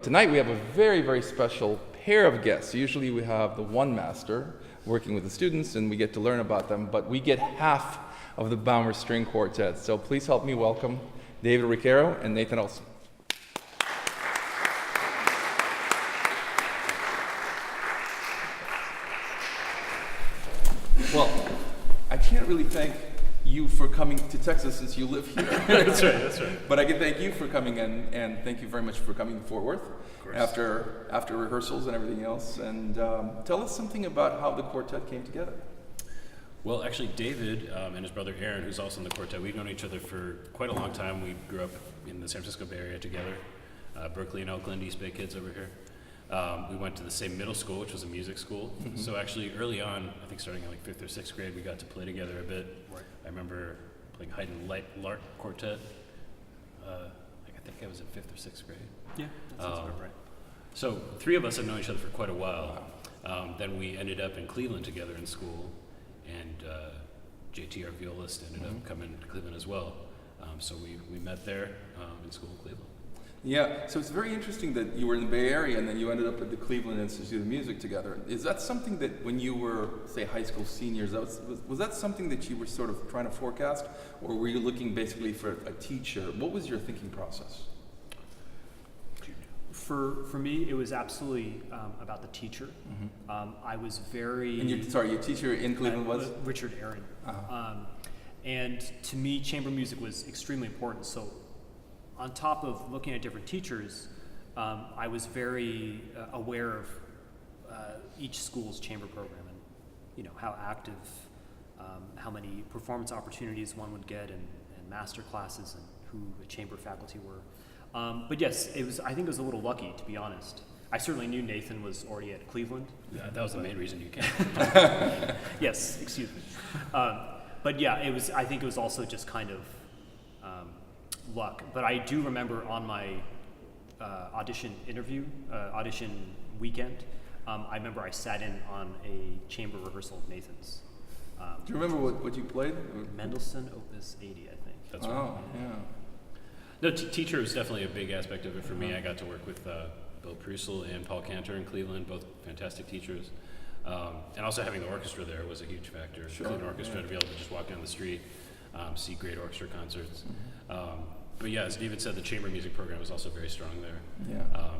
tonight we have a very, very special pair of guests. Usually we have the one master working with the students and we get to learn about them, but we get half of the Baumer String Quartet. So please help me welcome David Requiro and Nathan Olson. Well, I can't really thank you for coming to Texas since you live here. That's right. But I can thank you for coming in, and thank you very much for coming to Fort Worth after rehearsals and everything else. And tell us something about how the quartet came together. Well, actually, David and his brother Aaron, who's also in the quartet, we've known each other for quite a long time. We grew up in the San Francisco Bay Area together, Berkeley and Oakland, East Bay kids over here. We went to the same middle school, which was a music school. Mm-hmm. So actually, early on, I think starting in like 5th or 6th grade, we got to play together a bit. Right. I remember playing Haydn Light Lark Quartet. I think I was in 5th or 6th grade. Yeah, that sounds about right. So 3 of us had known each other for quite a while. Then we ended up in Cleveland together in school, and JT, our violist, ended up coming to Cleveland as well. So we met there in school in Cleveland. Yeah, so it's very interesting that you were in the Bay Area and then you ended up at the Cleveland Institute of Music together. Is that something that when you were, say, high school seniors, was that something that you were sort of trying to forecast? Or were you looking basically for a teacher? What was your thinking process? For me, it was absolutely about the teacher. Mm-hmm. I was very... And your teacher in Cleveland was? Richard Aaron. Uh-huh. And to me, chamber music was extremely important. So on top of looking at different teachers, I was very aware of each school's chamber program and how active, how many performance opportunities one would get, and masterclasses, and who the chamber faculty were. But yes, I think it was a little lucky, to be honest. I certainly knew Nathan was already at Cleveland. Yeah, that was the main reason you came. Yes, excuse me. But yeah, I think it was also just kind of luck. But I do remember on my audition weekend, I remember I sat in on a chamber rehearsal of Nathan's. Do you remember what you played? Mendelssohn Opus 80, I think. That's right. Oh, yeah. No, teacher was definitely a big aspect of it for me. I got to work with Bill Prusel and Paul Cantor in Cleveland, both fantastic teachers. And also having the orchestra there was a huge factor. Sure, Cleveland Orchestra, to be able to just walk down the street, see great orchestra concerts. But yeah, as David said, the chamber music program was also very strong there. Yeah.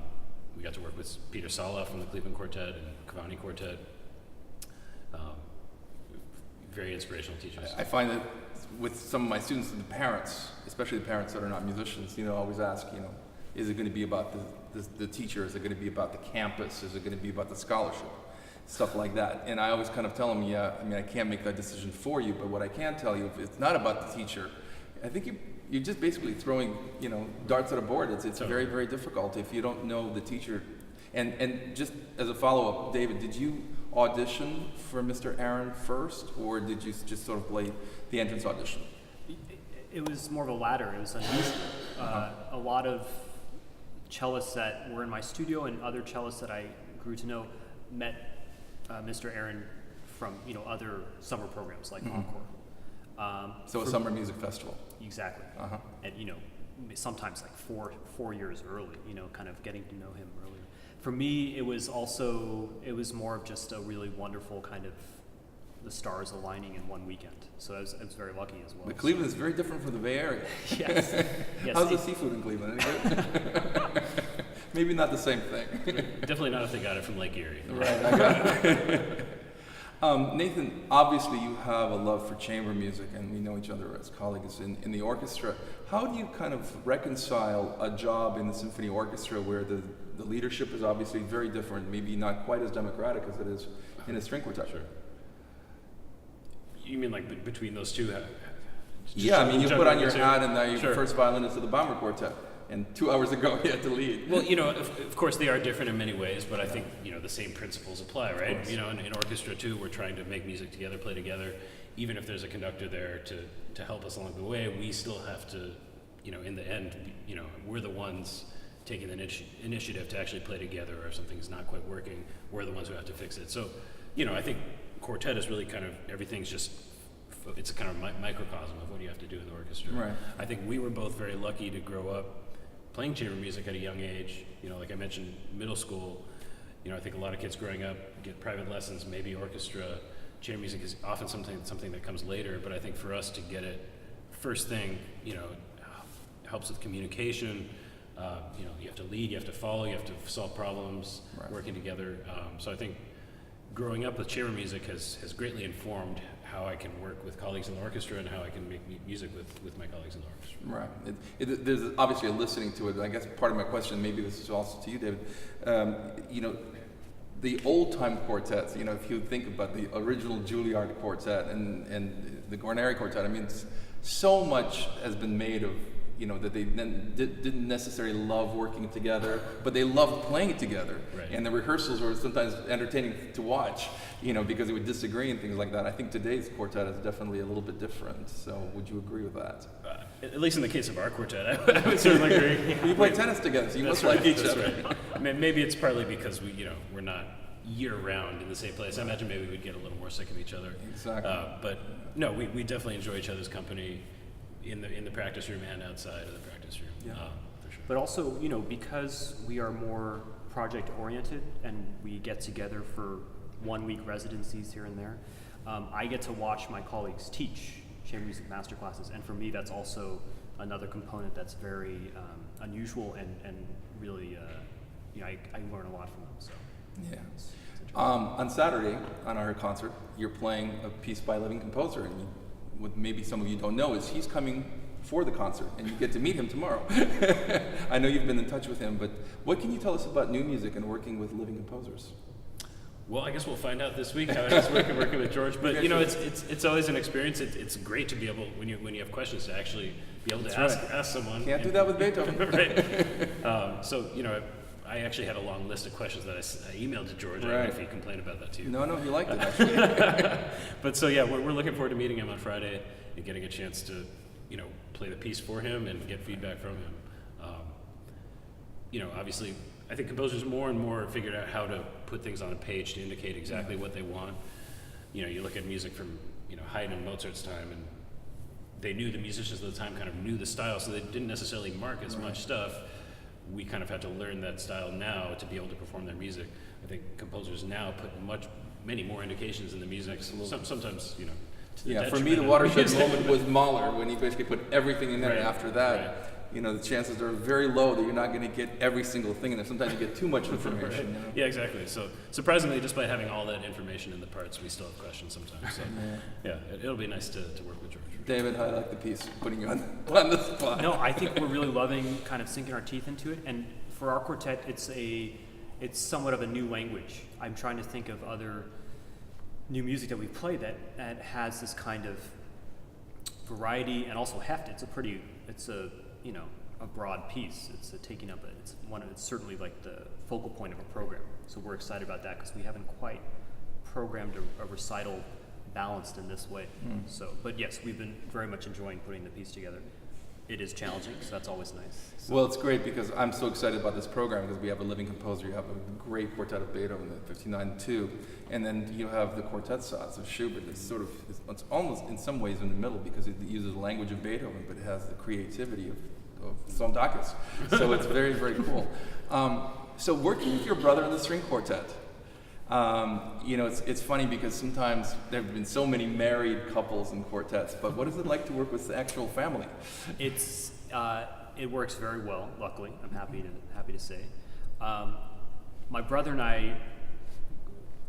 We got to work with Peter Sala from the Cleveland Quartet and Cavani Quartet. Very inspirational teachers. I find that with some of my students and the parents, especially the parents that are not musicians, always ask, is it going to be about the teacher? Is it going to be about the campus? Is it going to be about the scholarship? Stuff like that. And I always kind of tell them, I can't make that decision for you, but what I can tell you, if it's not about the teacher, I think you're just basically throwing, darts at a board. It's totally. Very, very difficult if you don't know the teacher. And just as a follow-up, David, did you audition for Mr. Aaron first, or did you just sort of play the entrance audition? It was more of a latter. It was unusual. A lot of cellists that were in my studio and other cellists that I grew to know met Mr. Aaron from other summer programs like Encore. So a summer music festival. Exactly. And sometimes like four years early. Kind of getting to know him earlier. For me, it was more of just a really wonderful kind of the stars aligning in one weekend. So I was very lucky as well. But Cleveland is very different from the Bay Area. Yes. How's the seafood in Cleveland? Any good? Maybe not the same thing. Definitely not if they got it from Lake Erie. Right, I got it. Nathan, obviously you have a love for chamber music, and we know each other as colleagues in the orchestra. How do you kind of reconcile a job in the symphony orchestra where the leadership is obviously very different, maybe not quite as democratic as it is in a string quartet? Sure. You mean like between those two? Yeah, you put on your hat and now you're first violinist of the Baumer Quartet. And 2 hours ago, you had to lead. Well, of course, they are different in many ways, but I think, the same principles apply, right? In orchestra, too, we're trying to make music together, play together. Even if there's a conductor there to help us along the way, we still have to, in the end, we're the ones taking the initiative to actually play together, or if something's not quite working, we're the ones who have to fix it. So, I think quartet is really kind of, everything's just, it's a kind of microcosm of what you have to do in the orchestra. Right. I think we were both very lucky to grow up playing chamber music at a young age. You know, like I mentioned, middle school. You know, I think a lot of kids growing up get private lessons, maybe orchestra. Chamber music is often something that comes later, but I think for us to get it first thing, you know, helps with communication. You know, you have to lead, you have to follow, you have to solve problems, working together. So I think growing up with chamber music has greatly informed how I can work with colleagues in the orchestra and how I can make music with my colleagues in the orchestra. Right. There's obviously a listening to it. I guess part of my question, maybe this is also to you, David. You know, the old-time quartets, you know, if you think about the original Juilliard quartet and the Guarneri quartet, I mean, so much has been made of, you know, that they then didn't necessarily love working together, but they loved playing it together. Right. And the rehearsals were sometimes entertaining to watch, you know, because they would disagree and things like that. I think today's quartet is definitely a little bit different. So would you agree with that? At least in the case of our quartet, I would certainly agree. You play tennis together, so you must like each other. Right. Maybe it's partly because we're not year-round in the same place. I imagine maybe we'd get a little more sick of each other. Exactly. But no, we definitely enjoy each other's company in the practice room and outside of the practice room. Yeah. For sure. But also, you know, because we are more project-oriented and we get together for 1-week residencies here and there, I get to watch my colleagues teach chamber music masterclasses, and for me, that's also another component that's very unusual and really, you know, I learn a lot from them. So. Yeah. On Saturday, on our concert, you're playing a piece by a living composer, and what maybe some of you don't know is he's coming for the concert, and you get to meet him tomorrow. I know you've been in touch with him, but what can you tell us about new music and working with living composers? Well, I guess we'll find out this week how it is working with George. But you know, it's always an experience. It's great to be able, when you have questions, to actually be able to ask someone. Can't do that with Beethoven. Right. So you know, I actually had a long list of questions that I emailed to George. I don't know if he complained about that too. No, he liked it actually. But so yeah, we're looking forward to meeting him on Friday and getting a chance to, you know, play the piece for him and get feedback from him. You know, obviously, I think composers more and more figured out how to put things on a page to indicate exactly what they want. You know, you look at music from, you know, Haydn and Mozart's time, and the musicians of the time kind of knew the style, so they didn't necessarily mark as much stuff. We kind of had to learn that style now to be able to perform their music. I think composers now put many more indications in the music. Sometimes, you know, to the for me, the watershed moment was Mahler, when he basically put everything in there. Right. And after that, you know, the chances are very low that you're not going to get every single thing in there. Sometimes you get too much information. You know? Yeah, exactly. So surprisingly, despite having all that information in the parts, we still have questions sometimes. So it'll be nice to work with George. David, how do you like the piece? Putting you on the spot. No, I think we're really loving kind of sinking our teeth into it. And for our quartet, it's somewhat of a new language. I'm trying to think of other new music that we play that has this kind of variety and also heft. It's a you know, a broad piece. It's it's certainly like the focal point of a program. So we're excited about that because we haven't quite programmed a recital balanced in this way. So, but yes, we've been very much enjoying putting the piece together. It is challenging, so that's always nice. So. Well, it's great because I'm so excited about this program because we have a living composer. You have a great quartet of Beethoven, the 59-2, and then you have the quartet songs of Schubert. It's almost in some ways in the middle because it uses the language of Beethoven, but it has the creativity of Sondakis. So it's very, very cool. So working with your brother in the string quartet, you know, it's funny because sometimes there have been so many married couples in quartets, but what is it like to work with the actual family? It works very well, luckily. I'm happy to say. My brother and I,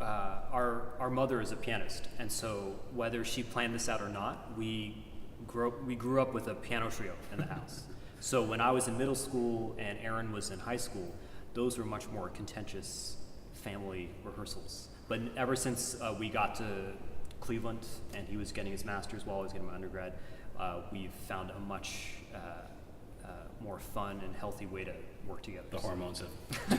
our mother is a pianist, and so whether she planned this out or not, we grew up with a piano trio in the house. So when I was in middle school and Aaron was in high school, those were much more contentious family rehearsals. But ever since we got to Cleveland and he was getting his master's while I was getting my undergrad, we've found a much more fun and healthy way to work together. The hormones I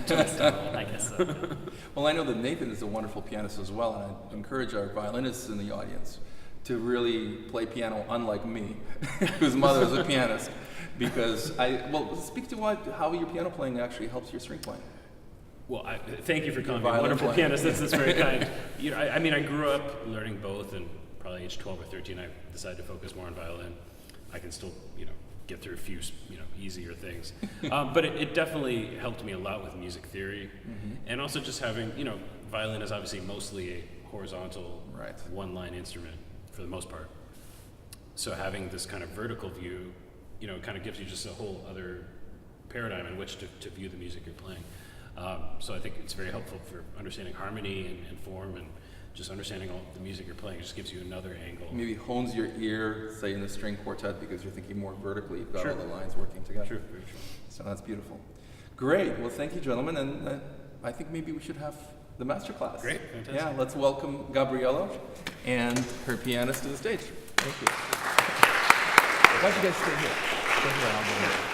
guess so. Well, I know that Nathan is a wonderful pianist as well, and I encourage our violinists in the audience to really play piano unlike me, whose mother is a pianist, because speak to how your piano playing actually helps your string playing. Well, thank you for calling me a wonderful pianist. That's very kind. You know, I mean, I grew up learning both, and probably age 12 or 13, I decided to focus more on violin. I can still, you know, get through a few, easier things. But it definitely helped me a lot with music theory, and also just having, violin is obviously mostly a horizontal, Right. one-line instrument for the most part. So having this kind of vertical view, it kind of gives you just a whole other paradigm in which to view the music you're playing. So I think it's very helpful for understanding harmony and form, and just understanding all the music you're playing. It just gives you another angle. Maybe hones your ear, say in the string quartet, because you're thinking more vertically. You've got Sure. all the lines working together. True, very true. So that's beautiful. Great. Well, thank you, gentlemen. And I think maybe we should have the masterclass. Great, fantastic. Yeah, let's welcome Gabrielle and her pianist to the stage. Thank you. Why don't you guys stay here? Stay here, I'll go here.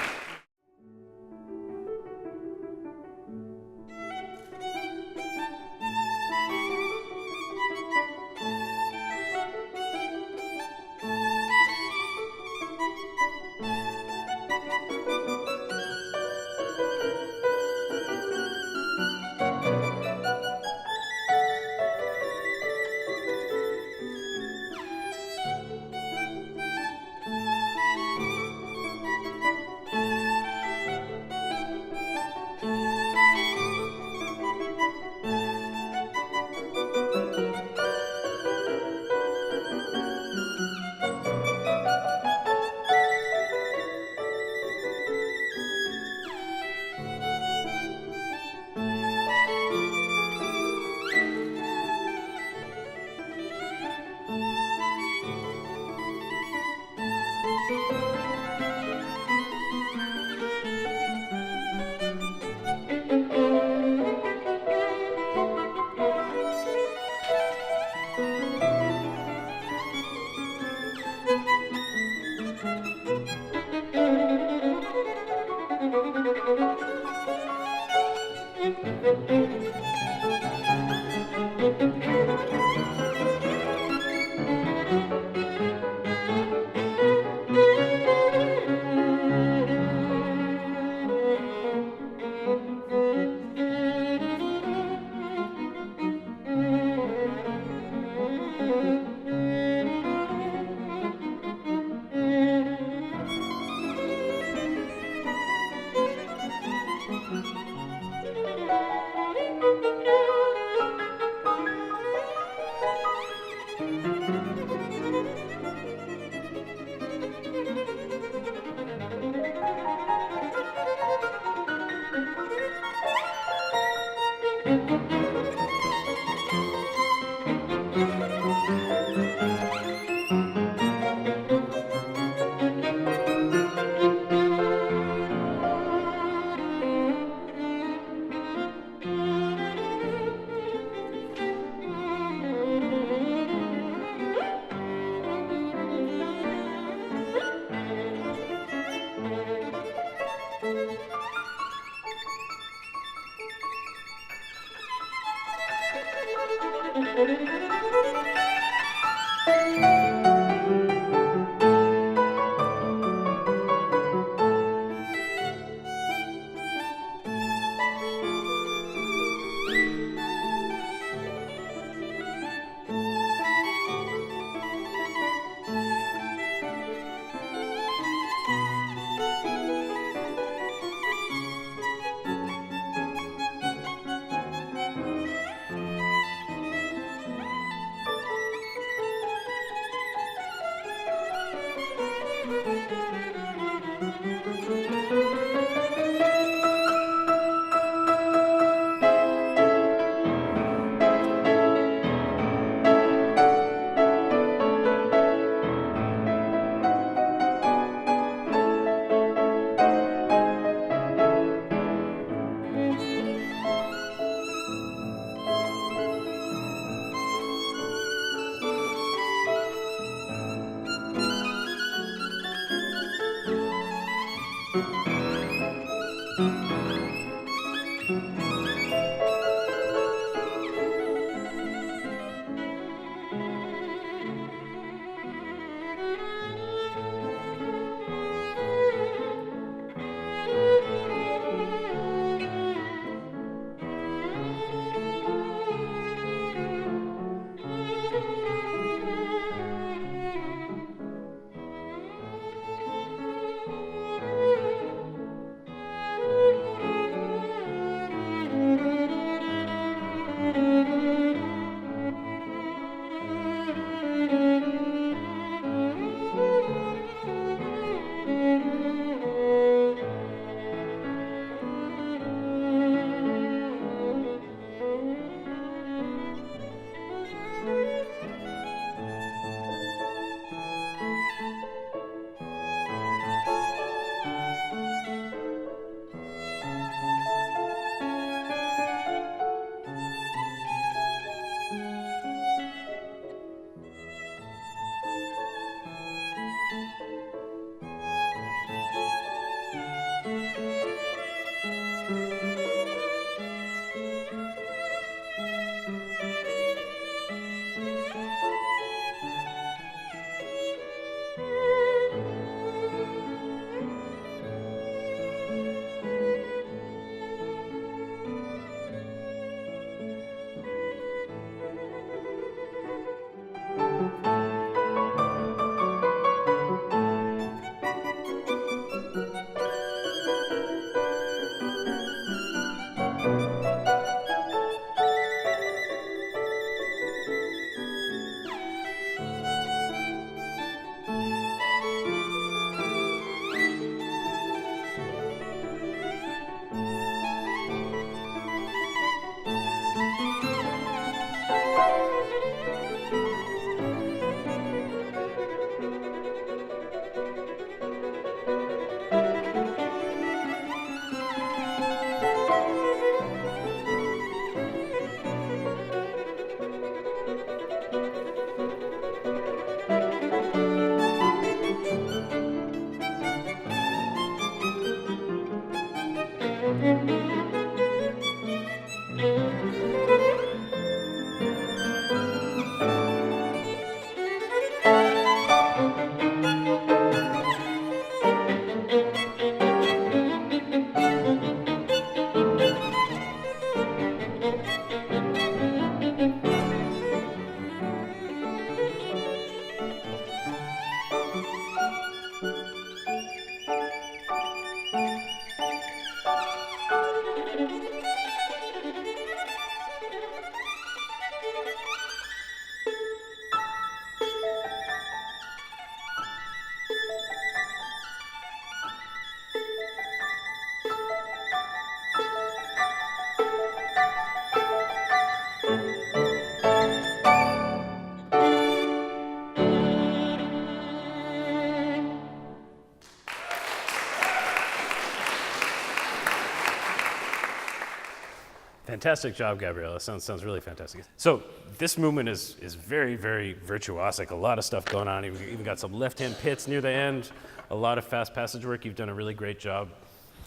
Fantastic job, Gabrielle. That sounds really fantastic. So this movement is very, very virtuosic. A lot of stuff going on. You've even got some left-hand pits near the end. A lot of fast passage work. You've done a really great job.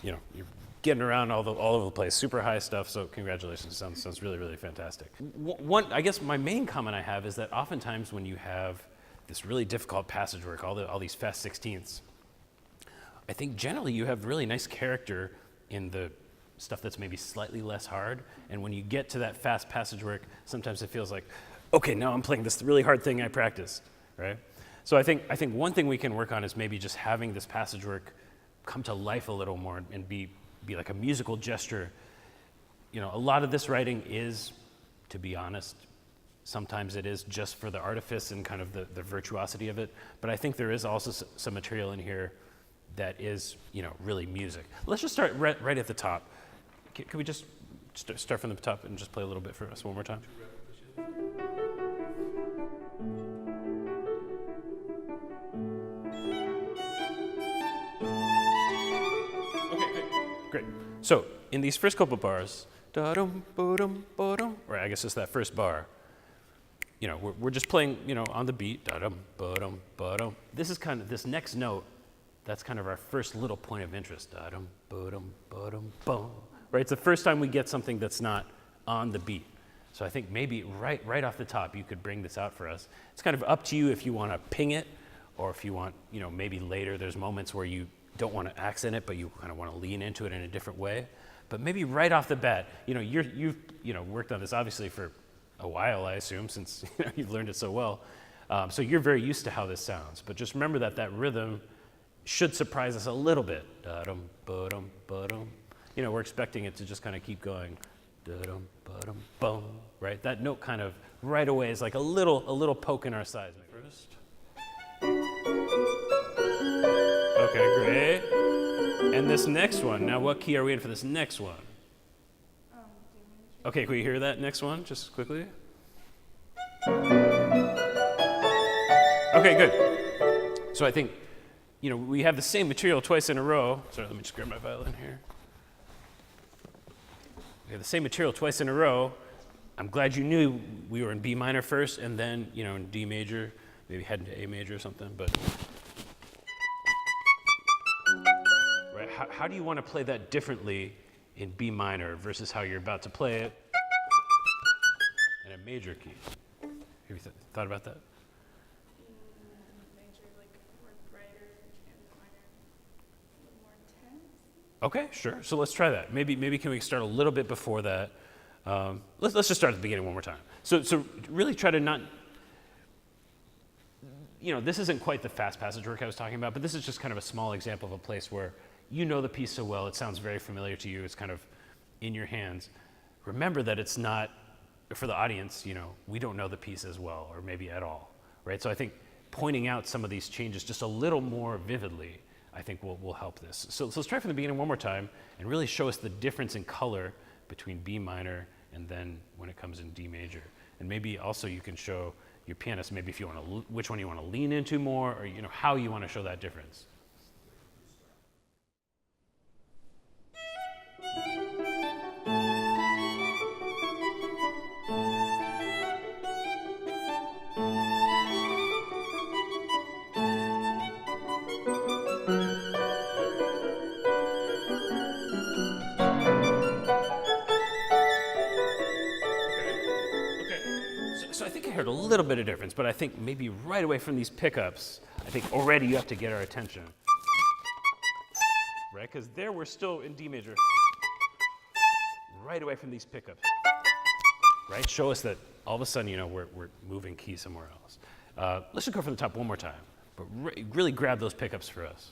You know, you're getting around all over the place. Super high stuff. So congratulations. Sounds really, really fantastic. I guess my main comment I have is that oftentimes when you have this really difficult passage work, all these fast 16ths, I think generally you have really nice character in the stuff that's maybe slightly less hard. And when you get to that fast passage work, sometimes it feels like, okay, now I'm playing this really hard thing I practiced, right? So I think one thing we can work on is maybe just having this passage work come to life a little more and be like a musical gesture. You know, a lot of this writing is, to be honest, sometimes it is just for the artifice and kind of the virtuosity of it. But I think there is also some material in here that is, you know, really music. Let's just start right at the top. Can we just start from the top and just play a little bit for us one more time? Okay, great. So in these first couple bars, da-dum, ba-dum, ba-dum, or I guess it's that first bar, you know, we're just playing, you know, on the beat, da-dum, ba-dum, ba-dum. This is kind of, this next note, that's kind of our first little point of interest, da-dum, ba-dum, ba-dum, bum. Right, it's the first time we get something that's not on the beat. So I think maybe right off the top, you could bring this out for us. It's kind of up to you if you want to ping it, or if you want, you know, maybe later there's moments where you don't want to accent it, but you kind of want to lean into it in a different way. But maybe right off the bat, you know, you've worked on this obviously for a while, I assume, since you've learned it so well. So you're very used to how this sounds. But just remember that rhythm should surprise us a little bit. Da-dum, ba-dum, ba-dum. You know, we're expecting it to just kind of keep going, da-dum, ba-dum, boom, right? That note kind of right away is like a little poke in our sides. First. Okay, great. And this next one, now what key are we in for this next one? Okay, can we hear that next one just quickly? Okay, good. So I think, you know, we have the same material twice in a row. Sorry, let me just grab my violin here. We have the same material twice in a row. I'm glad you knew we were in B minor first and then, you know, in D major, maybe heading to A major or something, but. Right, how do you want to play that differently in B minor versus how you're about to play it in a major key? Have you thought about that? Major, like more brighter, and minor, a little more intense. Okay, sure. So let's try that. Maybe can we start a little bit before that? Let's just start at the beginning one more time. So really try to not, you know, this isn't quite the fast passage work I was talking about, but this is just kind of a small example of a place where you know the piece so well, it sounds very familiar to you, it's kind of in your hands. Remember that it's not, for the audience, you know, we don't know the piece as well, or maybe at all, right? So I think pointing out some of these changes just a little more vividly, I think will help this. So let's try from the beginning one more time and really show us the difference in color between B minor and then when it comes in D major. And maybe also you can show your pianist, maybe if you want to, which one you want to lean into more, or you know, how you want to show that difference. A little bit of difference, but I think maybe right away from these pickups, I think already you have to get our attention, right? Because there we're still in D major. Right away from these pickups, right? Show us that all of a sudden, you know, we're moving key somewhere else. Let's just go from the top one more time, but really grab those pickups for us.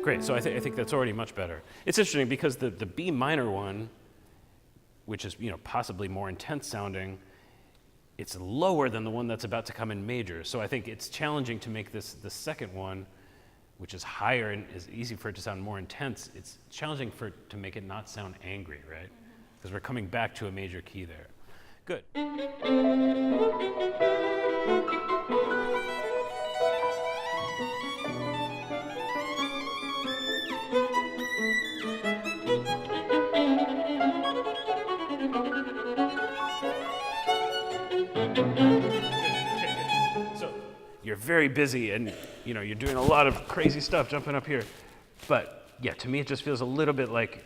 Great, so I think that's already much better. It's interesting because the B minor one, which is, you know, possibly more intense sounding, it's lower than the one that's about to come in major. So I think it's challenging to make this the second one, which is higher and is easy for it to sound more intense. It's challenging to make it not sound angry, right? Because we're coming back to a major key there. Good. So you're very busy and you're doing a lot of crazy stuff jumping up here. But yeah, to me it just feels a little bit like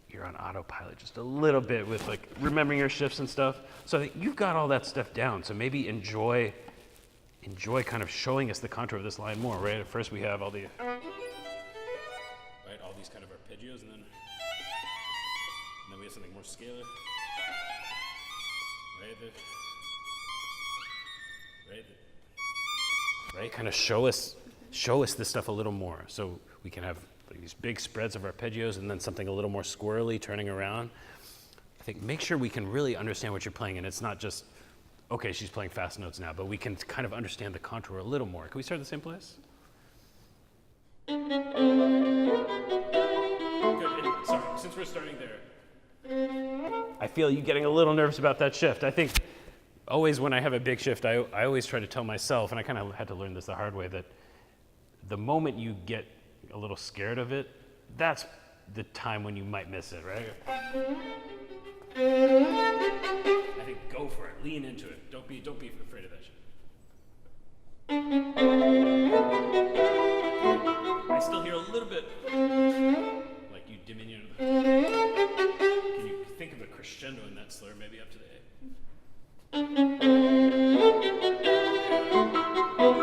you're on autopilot just a little bit with like remembering your shifts and stuff. So I think you've got all that stuff down. So maybe enjoy kind of showing us the contour of this line more, right? At first we have all these kind of arpeggios and then we have something more scalar. Right? Kind of show us this stuff a little more. So we can have like these big spreads of arpeggios and then something a little more squirrely turning around. I think make sure we can really understand what you're playing, and it's not just, okay, she's playing fast notes now, but we can kind of understand the contour a little more. Can we start at the same place? Good. And sorry, since we're starting there, I feel you getting a little nervous about that shift. I think always when I have a big shift, I always try to tell myself, and I kind of had to learn this the hard way, that the moment you get a little scared of it, that's the time when you might miss it, right? I think go for it, lean into it. Don't be afraid of that shit. I still hear a little bit like you diminution. Can you think of a crescendo in that slur, maybe up to the A?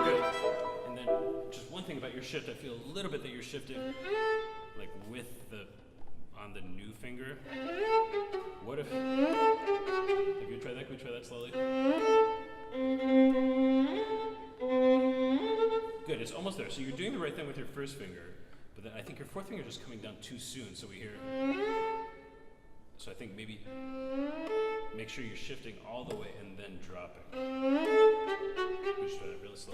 Good. And then just one thing about your shift, I feel a little bit that you're shifting like on the new finger. What if, have you tried that? Can we try that slowly? Good, it's almost there. So you're doing the right thing with your first finger, but then I think your fourth finger is just coming down too soon, so we hear. So I think maybe make sure you're shifting all the way and then dropping. We should try that really slow.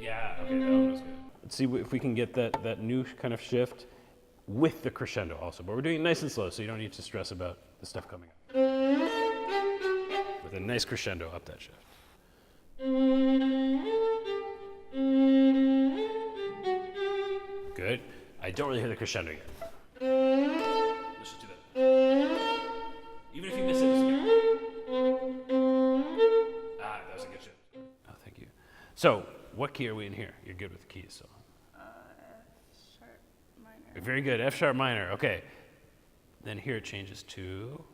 Yeah, okay, that one was good. Let's see if we can get that new kind of shift with the crescendo also, but we're doing it nice and slow, so you don't need to stress about the stuff coming up. With a nice crescendo up that shift. Good. I don't really hear the crescendo yet. Let's just do that. Even if you miss it, it's good. That was a good shift. Oh, thank you. So, what key are we in here? You're good with the keys, so. F sharp minor. Very good, F sharp minor, okay. Then here it changes to.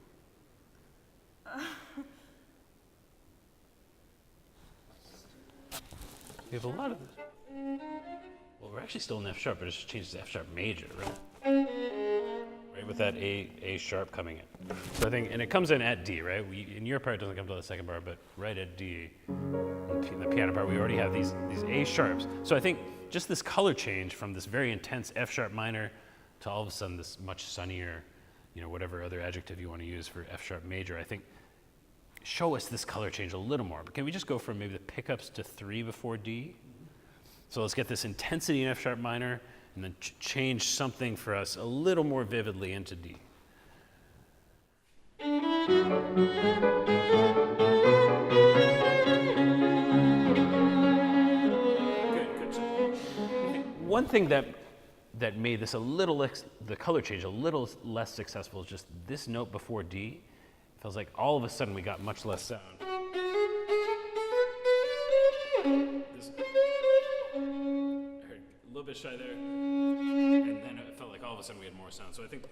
We have a lot of this. Well, we're actually still in F sharp, but it just changes to F sharp major, right? Right, with that A sharp coming in. So I think, and it comes in at D, right? In your part, it doesn't come to the second bar, but right at D, in the piano part, we already have these A sharps. So I think just this color change from this very intense F sharp minor to all of a sudden this much sunnier, whatever other adjective you want to use for F sharp major, I think show us this color change a little more. But can we just go from maybe the pickups to 3 before D? So let's get this intensity in F sharp minor and then change something for us a little more vividly into D. Good. One thing that made this a little the color change a little less successful is just this note before D. It feels like all of a sudden we got much less sound. I heard a little bit shy there, and then it felt like all of a sudden we had more sound. So I think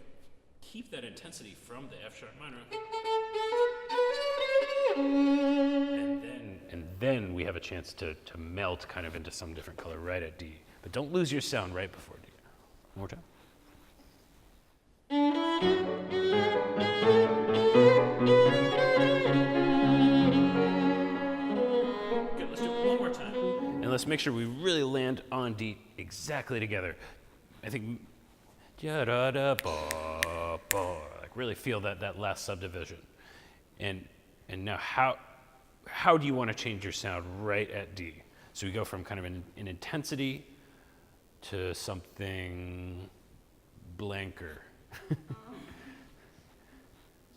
keep that intensity from the F sharp minor, and then we have a chance to melt kind of into some different color right at D. But don't lose your sound right before D. One more time. Good, let's do it one more time. And let's make sure we really land on D exactly together. I think, like really feel that last subdivision. And now how do you want to change your sound right at D? So we go from kind of an intensity to something blanker.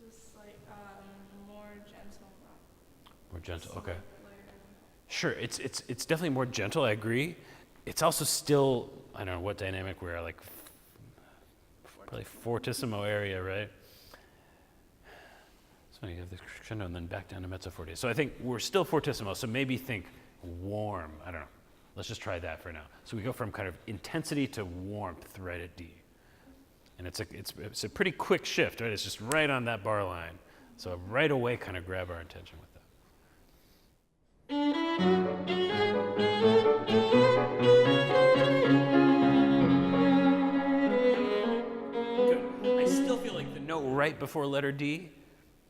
Just like more gentle. More gentle, So okay. later. Sure, it's definitely more gentle, I agree. It's also still, I don't know what dynamic we're like, probably fortissimo area, right? So you have the crescendo and then back down to mezzo forte. So I think we're still fortissimo, so maybe think warm, I don't know. Let's just try that for now. So we go from kind of intensity to warmth right at D. And it's a pretty quick shift, right? It's just right on that bar line. So right away kind of grab our attention with that. Good. I still feel like the note right before letter D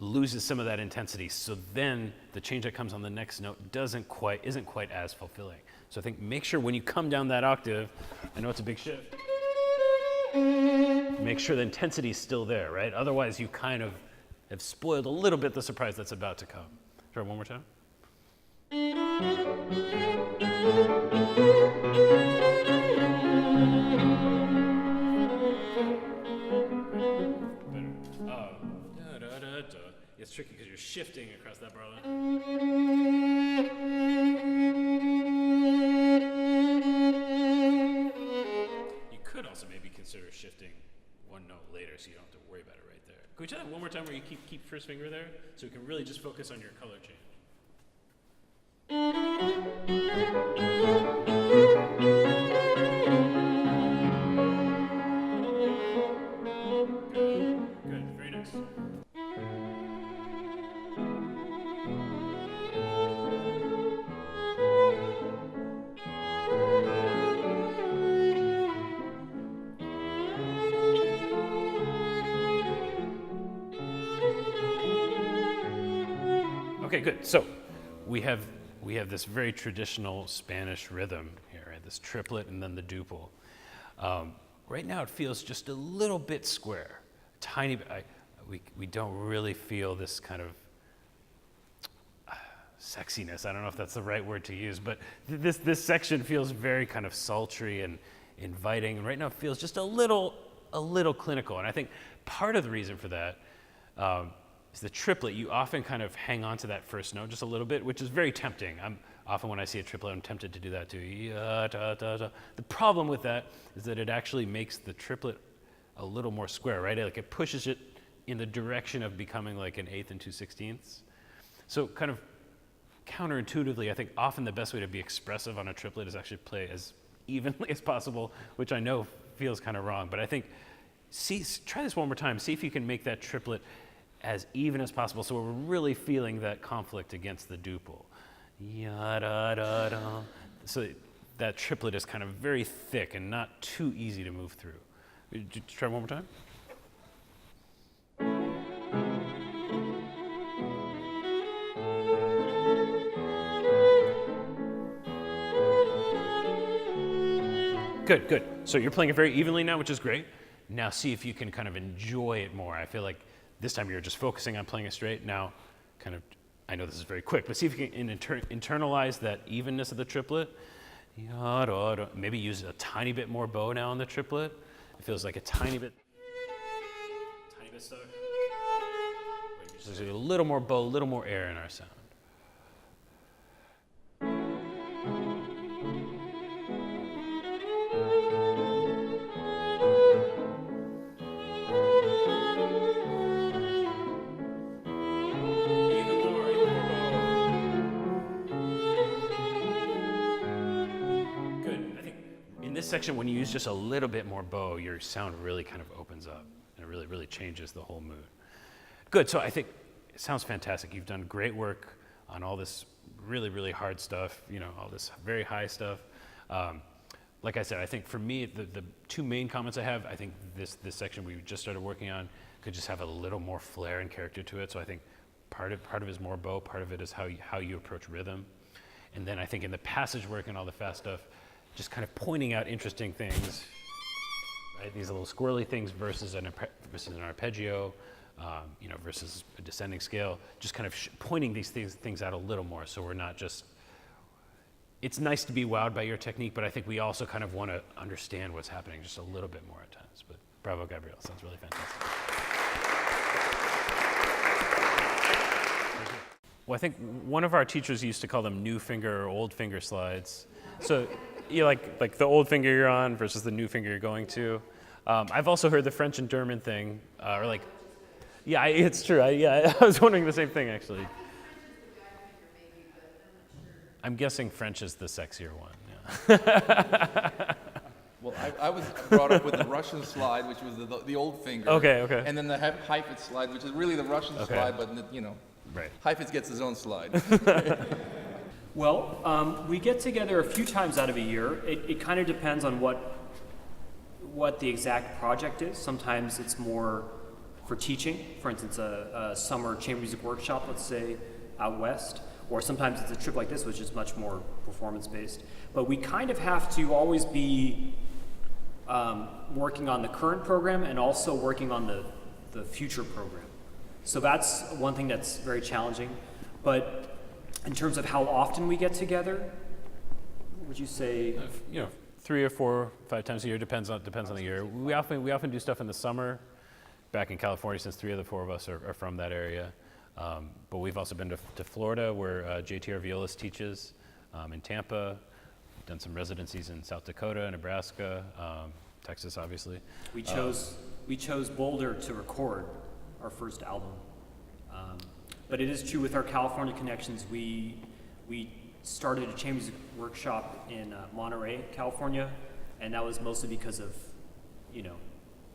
loses some of that intensity. So then the change that comes on the next note isn't quite as fulfilling. So I think make sure when you come down that octave, I know it's a big shift, make sure the intensity is still there, right? Otherwise you kind of have spoiled a little bit the surprise that's about to come. Try one more time. It's tricky because you're shifting across that bar line. You could also maybe consider shifting one note later so you don't have to worry about it right there. Can we try that one more time where you keep first finger there so we can really just focus on your color change? Good, very nice. Okay, good. So we have this very traditional Spanish rhythm here, right? This triplet and then the duple. Right now it feels just a little bit square, tiny bit. We don't really feel this kind of sexiness. I don't know if that's the right word to use, but this section feels very kind of sultry and inviting. And right now it feels just a little clinical. And I think part of the reason for that is the triplet. You often kind of hang on to that first note just a little bit, which is very tempting. Often when I see a triplet, I'm tempted to do that too. The problem with that is that it actually makes the triplet a little more square, right? Like it pushes it in the direction of becoming like an eighth and 2/16. So kind of counterintuitively, I think often the best way to be expressive on a triplet is actually play as evenly as possible, which I know feels kind of wrong, but I think try this one more time. See if you can make that triplet as even as possible, so we're really feeling that conflict against the duple. Ya-da-da-da. So that triplet is kind of very thick and not too easy to move through. Try one more time. Good, good. So you're playing it very evenly now, which is great. Now see if you can kind of enjoy it more. I feel like this time you're just focusing on playing it straight. Now, kind of, I know this is very quick, but see if you can internalize that evenness of the triplet. Maybe use a tiny bit more bow now on the triplet. It feels like a tiny bit stuck. Just a little more bow, a little more air in our sound. Section, when you use just a little bit more bow, your sound really kind of opens up and it really, really changes the whole mood. Good, so I think it sounds fantastic. You've done great work on all this really, really hard stuff, all this very high stuff. Like I said, I think for me, the two main comments I have, I think this section we just started working on could just have a little more flair and character to it. So I think part of it is more bow, part of it is how you approach rhythm. And then I think in the passage work and all the fast stuff, just kind of pointing out interesting things, right? These little squirrely things versus an arpeggio, versus a descending scale, just kind of pointing these things out a little more, so we're not just, it's nice to be wowed by your technique, but I think we also kind of want to understand what's happening just a little bit more at times. But bravo, Gabrielle, sounds really fantastic. Well, I think one of our teachers used to call them new finger or old finger slides. So, like the old finger you're on versus the new finger you're going to. I've also heard the French and German thing, yeah, it's true. I was wondering the same thing, actually. I'm guessing French is the sexier one. Yeah. Well, I was brought up with the Russian slide, which was the old finger. Okay. And then the Heifetz slide, which is really the Russian slide, but Right. Heifetz gets his own slide. Well, we get together a few times out of a year. It kind of depends on what the exact project is. Sometimes it's more for teaching, for instance, a summer chamber music workshop, let's say, out west. Or sometimes it's a trip like this, which is much more performance-based. But we kind of have to always be working on the current program and also working on the future program. So that's one thing that's very challenging. But in terms of how often we get together, would you say? 3 or 4, 5 times a year, depends on the year. We often do stuff in the summer. Back in California, since 3 of the 4 of us are from that area. But we've also been to Florida, where JT, our violist, teaches, in Tampa. Done some residencies in South Dakota, Nebraska, Texas, obviously. We chose Boulder to record our first album. But it is true with our California connections. We started a chamber music workshop in Monterey, California, and that was mostly because of,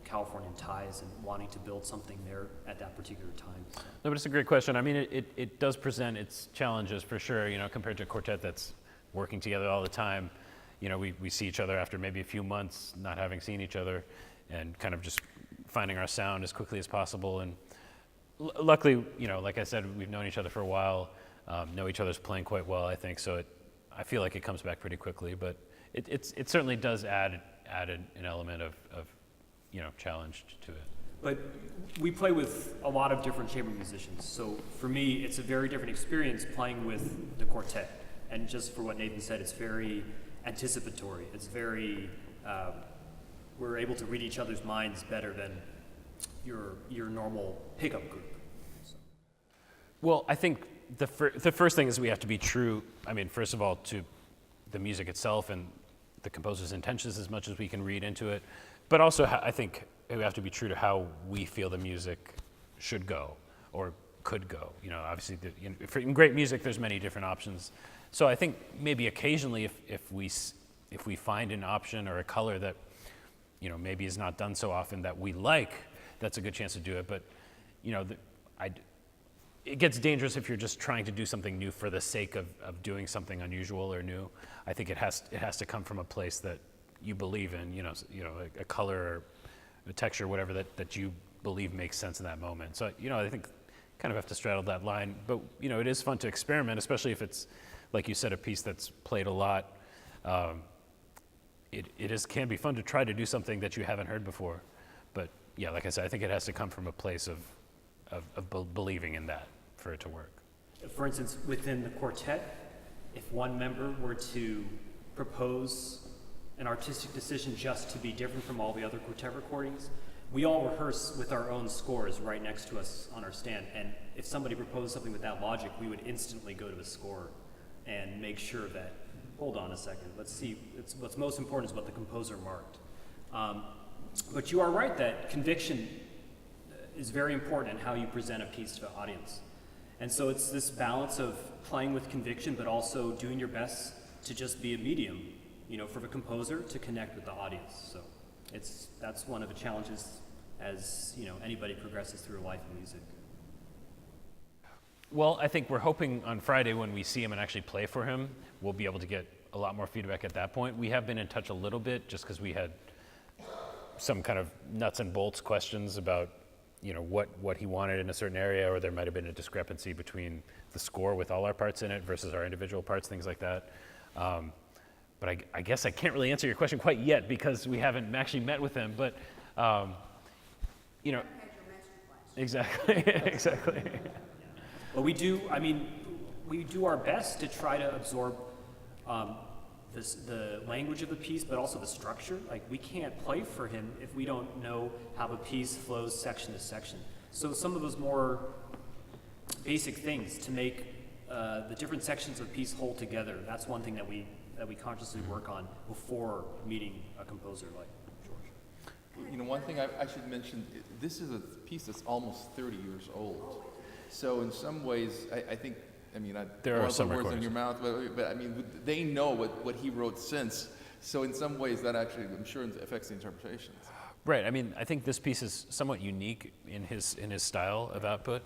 Californian ties and wanting to build something there at that particular time. So. No, but it's a great question. I mean, it does present its challenges for sure, compared to a quartet that's working together all the time. We see each other after maybe a few months not having seen each other and kind of just finding our sound as quickly as possible. And luckily, like I said, we've known each other for a while, know each other's playing quite well, I think. So I feel like it comes back pretty quickly, but it certainly does add an element of challenge to it. But we play with a lot of different chamber musicians. So for me, it's a very different experience playing with the quartet. And just for what Nathan said, it's very anticipatory. It's very, we're able to read each other's minds better than your normal pickup group. So. Well, I think the first thing is we have to be true, first of all, to the music itself and the composer's intentions as much as we can read into it. But also, I think we have to be true to how we feel the music should go or could go. Obviously, in great music, there's many different options. So I think maybe occasionally, if we find an option or a color that maybe is not done so often that we like, that's a good chance to do it. But it gets dangerous if you're just trying to do something new for the sake of doing something unusual or new. I think it has to come from a place that you believe in, a color or a texture, whatever that you believe makes sense in that moment. So, I think kind of have to straddle that line. But, it is fun to experiment, especially if it's, like you said, a piece that's played a lot. It can be fun to try to do something that you haven't heard before. But, yeah, like I said, I think it has to come from a place of believing in that for it to work. For instance, within the quartet, if one member were to propose an artistic decision just to be different from all the other quartet recordings, we all rehearse with our own scores right next to us on our stand. And if somebody proposed something with that logic, we would instantly go to the score and make sure that, hold on a second, let's see, what's most important is what the composer marked. But you are right that conviction is very important in how you present a piece to the audience. And so it's this balance of playing with conviction, but also doing your best to just be a medium, for the composer to connect with the audience. So that's one of the challenges as, anybody progresses through a life of music. Well, I think we're hoping on Friday when we see him and actually play for him, we'll be able to get a lot more feedback at that point. We have been in touch a little bit just because we had some kind of nuts and bolts questions about what he wanted in a certain area, or there might have been a discrepancy between the score with all our parts in it versus our individual parts, things like that. But I guess I can't really answer your question quite yet because we haven't actually met with him. But Exactly, exactly. But we do our best to try to absorb the language of the piece, but also the structure. Like, we can't play for him if we don't know how the piece flows section to section. So some of those more basic things to make the different sections of the piece hold together, that's one thing that we consciously work on before meeting a composer like George. You know, one thing I should mention, this is a piece that's almost 30 years old. So in some ways, I think, I mean, There are don't wanna some put words in recordings. your mouth, but I mean, they know what he wrote since. So in some ways, that actually, I'm sure, affects the interpretations. Right. I mean, I think this piece is somewhat unique in his style of output.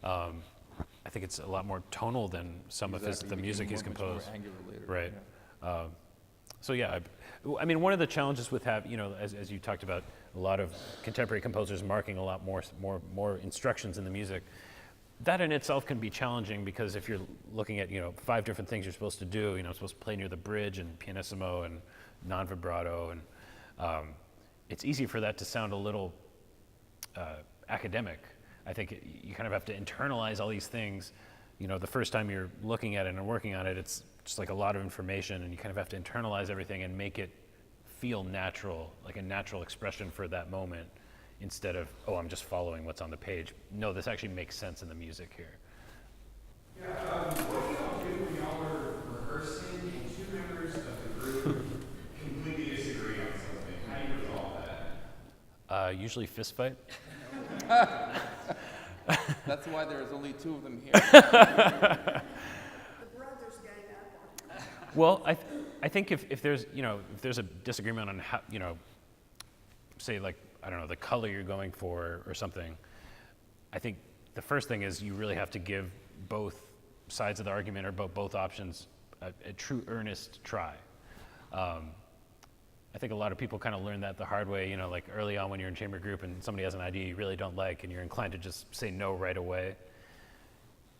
I think it's a lot more tonal than some of the music he's composed. Much more angular later. Right. Yeah. So yeah, I mean, one of the challenges with as you talked about, a lot of contemporary composers marking a lot more instructions in the music. That in itself can be challenging because if you're looking at 5 different things you're supposed to do, supposed to play near the bridge and pianissimo and non-vibrato, and it's easy for that to sound a little academic. I think you kind of have to internalize all these things. The first time you're looking at it and working on it, it's just like a lot of information, and you kind of have to internalize everything and make it feel natural, like a natural expression for that moment, instead of, oh, I'm just following what's on the page. No, this actually makes sense in the music here. Yeah, what do y'all do when y'all are rehearsing and 2 members of the group completely disagree on something? How do you resolve that? Usually fist fight. That's why there's only 2 of them here. The brothers gang up on him. Well, I think if there's if there's a disagreement on how say, like, I don't know, the color you're going for or something, I think the first thing is you really have to give both sides of the argument or both options a true earnest try. I think a lot of people kind of learn that the hard way, like early on when you're in chamber group and somebody has an idea you really don't like and you're inclined to just say no right away.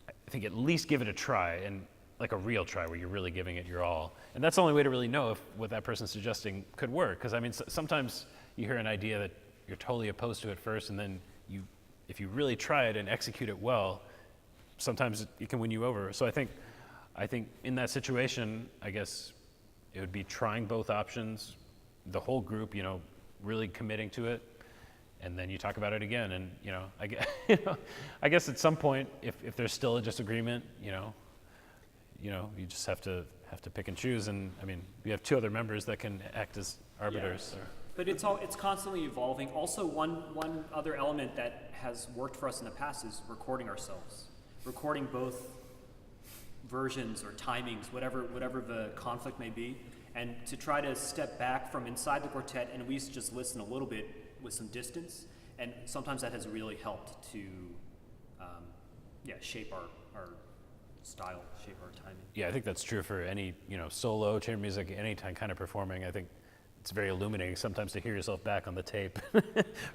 I think at least give it a try, and like a real try where you're really giving it your all. And that's the only way to really know if what that person's suggesting could work. Because I mean, sometimes you hear an idea that you're totally opposed to at first, and then if you really try it and execute it well, sometimes it can win you over. So I think in that situation, I guess it would be trying both options, the whole group, really committing to it, and then you talk about it again. And I guess at some point, if there's still a disagreement, you just have to pick and choose. And I mean, we have 2 other members that can act as arbiters. Yeah. But it's constantly evolving. Also, one other element that has worked for us in the past is recording ourselves, recording both versions or timings, whatever the conflict may be, and to try to step back from inside the quartet and at least just listen a little bit with some distance. And sometimes that has really helped to shape our style, shape our timing. Yeah, I think that's true for any solo chamber music, any kind of performing. I think it's very illuminating sometimes to hear yourself back on the tape,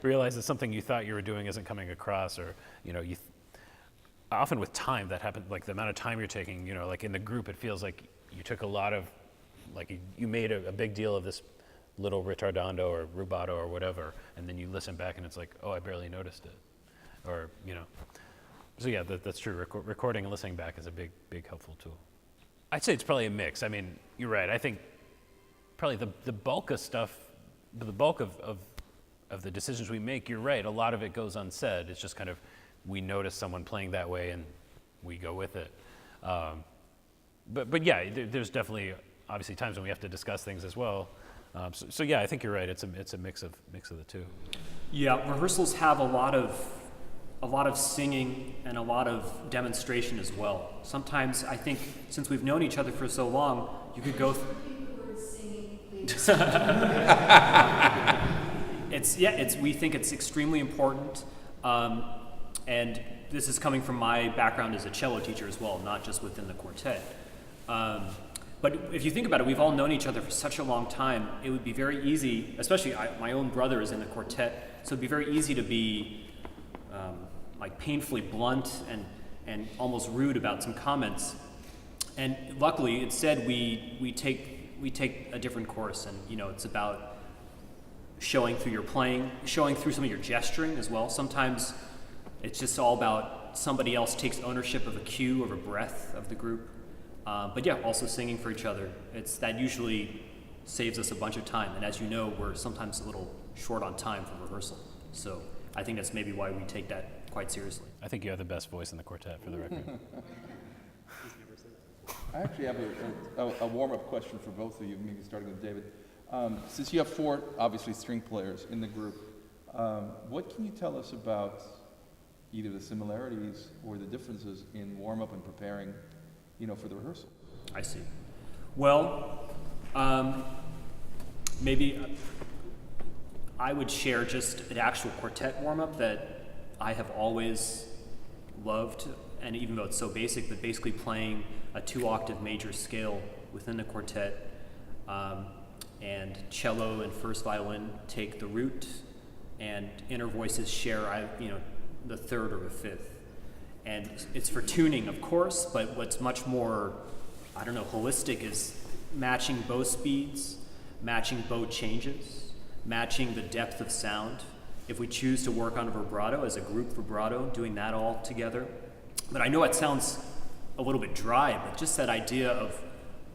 realize that something you thought you were doing isn't coming across, or often with time that happens, like the amount of time you're taking. Like in the group, it feels like you took a lot of, like you made a big deal of this little ritardando or rubato or whatever, and then you listen back and it's like, oh, I barely noticed it, or So yeah, that's true. Recording and listening back is a big helpful tool. I'd say it's probably a mix. I mean, you're right. I think probably the bulk of stuff, the bulk of the decisions we make, you're right, a lot of it goes unsaid. It's just kind of, we notice someone playing that way and we go with it. But yeah, there's definitely obviously times when we have to discuss things as well. So yeah, I think you're right. It's a mix of the 2. Yeah, rehearsals have a lot of singing and a lot of demonstration as well. Sometimes I think since we've known each other for so long, you could go. We think it's extremely important, and this is coming from my background as a cello teacher as well, not just within the quartet. But if you think about it, we've all known each other for such a long time. It would be very easy, especially my own brother is in the quartet, so it'd be very easy to be like painfully blunt and almost rude about some comments. And luckily, instead, we take a different course, and it's about showing through your playing, showing through some of your gesturing as well. Sometimes It's just all about somebody else takes ownership of a cue or a breath of the group. But yeah, also singing for each other. That usually saves us a bunch of time. And as you know, we're sometimes a little short on time for rehearsal. So I think that's maybe why we take that quite seriously. I think you have the best voice in the quartet, for the record. I actually have a warm-up question for both of you, maybe starting with David. Since you have 4, obviously, string players in the group, what can you tell us about either the similarities or the differences in warm-up and preparing, for the rehearsal? I see. Well, maybe I would share just an actual quartet warm-up that I have always loved, and even though it's so basic, but basically playing a 2-octave major scale within the quartet, and cello and first violin take the root, and inner voices share, the third or the fifth. And it's for tuning, of course, but what's much more, holistic is matching bow speeds, matching bow changes, matching the depth of sound. If we choose to work on a vibrato as a group vibrato, doing that all together. But I know it sounds a little bit dry, but just that idea of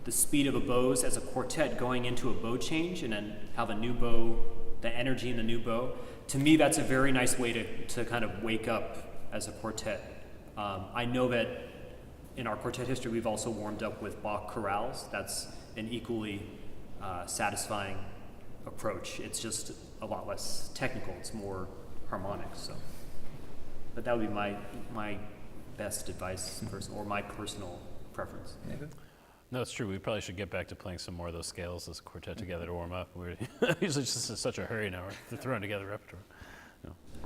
the speed of a bows as a quartet going into a bow change and then have a new bow, the energy in the new bow. To me, that's a very nice way to kind of wake up as a quartet. I know that in our quartet history, we've also warmed up with Bach chorales. That's an equally satisfying approach. It's just a lot less technical. It's more harmonic. So, but that would be my best advice, or my personal preference. No, it's true. We probably should get back to playing some more of those scales as a quartet together to warm up. We're usually just in such a hurry now. We're throwing together repertoire.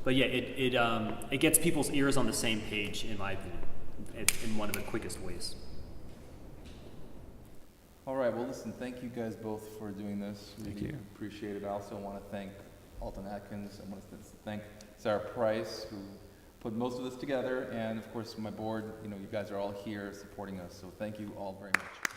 But yeah, it gets people's ears on the same page, in my opinion, in one of the quickest ways. All right, well, listen, thank you guys both for doing this. Thank Really you. appreciate it. I also want to thank Alton Atkins. I want to thank Sarah Price, who put most of this together, and of course my board. You guys are all here supporting us, so thank you all very much.